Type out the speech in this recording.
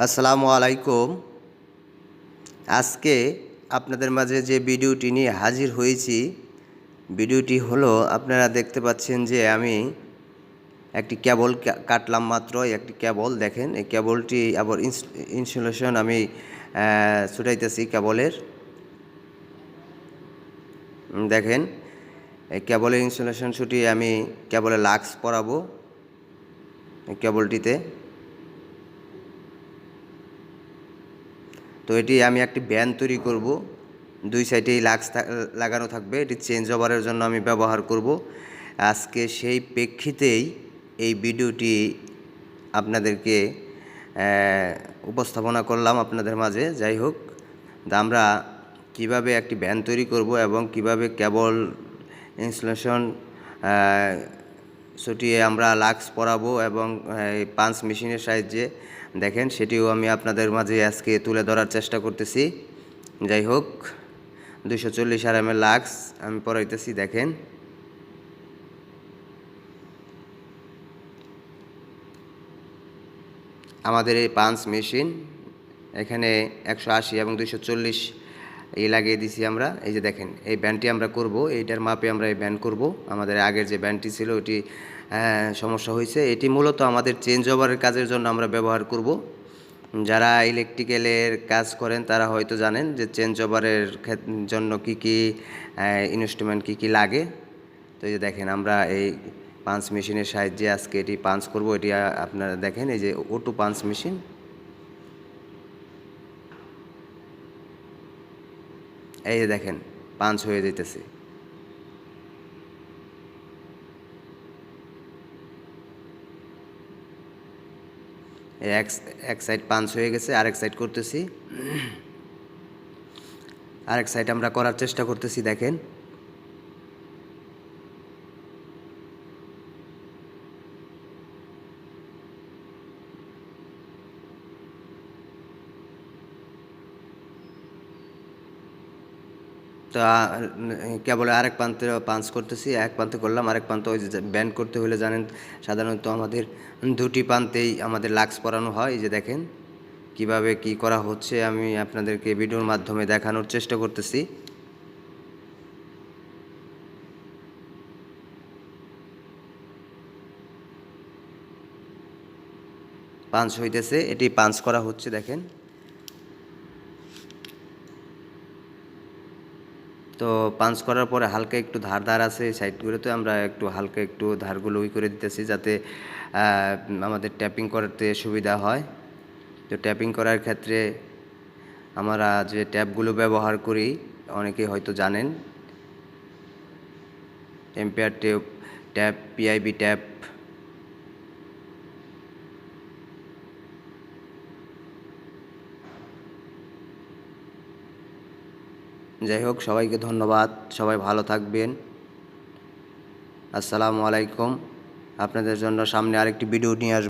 আসসালামু আলাইকুম। আজকে আপনাদের মাঝে যে ভিডিওটি নিয়ে হাজির হয়েছি, ভিডিওটি হলো আপনারা দেখতে পাচ্ছেন যে আমি একটি কেবল কাটলাম মাত্র। একটি কেবল দেখেন, এই কেবলটি আবার ইনসুলেশন আমি ছুটাইতেছি কেবলের। দেখেন, এই কেবলের ইনসুলেশন ছুটিয়ে আমি কেবলে লাক্স পরাবো কেবলটিতে। তো এটি আমি একটি ব্যান্ড তৈরি করব, দুই সাইডেই লাক্স লাগানো থাকবে। এটি চেঞ্জ ওভারের জন্য আমি ব্যবহার করব। আজকে সেই প্রেক্ষিতেই এই ভিডিওটি আপনাদেরকে উপস্থাপনা করলাম আপনাদের মাঝে। যাই হোক, আমরা কিভাবে একটি ব্যান্ড তৈরি করব এবং কিভাবে কেবল ইনস্টলেশন ছুটিয়ে আমরা লাক্স পরাবো এবং পাঞ্চ মেশিনের সাহায্যে দেখেন, সেটিও আমি আপনাদের মাঝে আজকে তুলে ধরার চেষ্টা করতেছি। যাই হোক, 240 RMA লাক্স আমি পরাইতেছি। দেখেন, আমাদের এই পাঞ্চ মেশিন এখানে 180 এবং 240 এই লাগিয়ে দিছি আমরা। এই যে দেখেন, এই ব্যান্ডটি আমরা করব, এইটার মাপে আমরা এই ব্যান্ড করব। আমাদের আগের যে ব্যান্ডটি ছিল ওটি সমস্যা হয়েছে। এটি মূলত আমাদের চেঞ্জ ওভারের কাজের জন্য আমরা ব্যবহার করব। যারা ইলেকট্রিক্যালের কাজ করেন তারা হয়তো জানেন যে চেঞ্জ ওভারের জন্য কি কি ইনস্ট্রুমেন্ট কি লাগে। তো এই যে দেখেন, আমরা এই পাঞ্চ মেশিনের সাহায্যে আজকে এটি পাঞ্চ করব। এটি আপনারা দেখেন, এই যে অটো পাঞ্চ মেশিন। এই যে দেখেন, পাঞ্চ হয়ে যেতেছে। এক সাইড পাঞ্চ হয়ে গেছে, আরেক সাইড করতেছি। আরেক সাইড আমরা করার চেষ্টা করতেছি। দেখেন, তো কেবল আরেক প্রান্তে পাঞ্চ করতেছি। এক প্রান্তে করলাম, আরেক প্রান্তে ওই যে ব্যান্ড করতে হলে জানেন সাধারণত আমাদের দুটি প্রান্তেই আমাদের লাক্স পরানো হয়। এই যে দেখেন কিভাবে কি করা হচ্ছে, আমি আপনাদেরকে ভিডিওর মাধ্যমে দেখানোর চেষ্টা করতেছি। পাঞ্চ হইতেছে, এটি পাঞ্চ করা হচ্ছে। দেখেন, তো পাঞ্চ করার পরে হালকা একটু ধার আছে সাইডগুলোতে, আমরা একটু হালকা একটু ধারগুলো করে দিতেছি যাতে আমাদের ট্যাপিং করতে সুবিধা হয়। তো ট্যাপিং করার ক্ষেত্রে আমরা যে ট্যাপগুলো ব্যবহার করি অনেকেই হয়তো জানেন, এম্পিয়ার ট্যাপ, পিআইবি ট্যাপ। যাই হোক, সবাইকে ধন্যবাদ। সবাই ভালো থাকবেন। আসসালামু আলাইকুম। আপনাদের জন্য সামনে আরেকটি ভিডিও নিয়ে আসবো।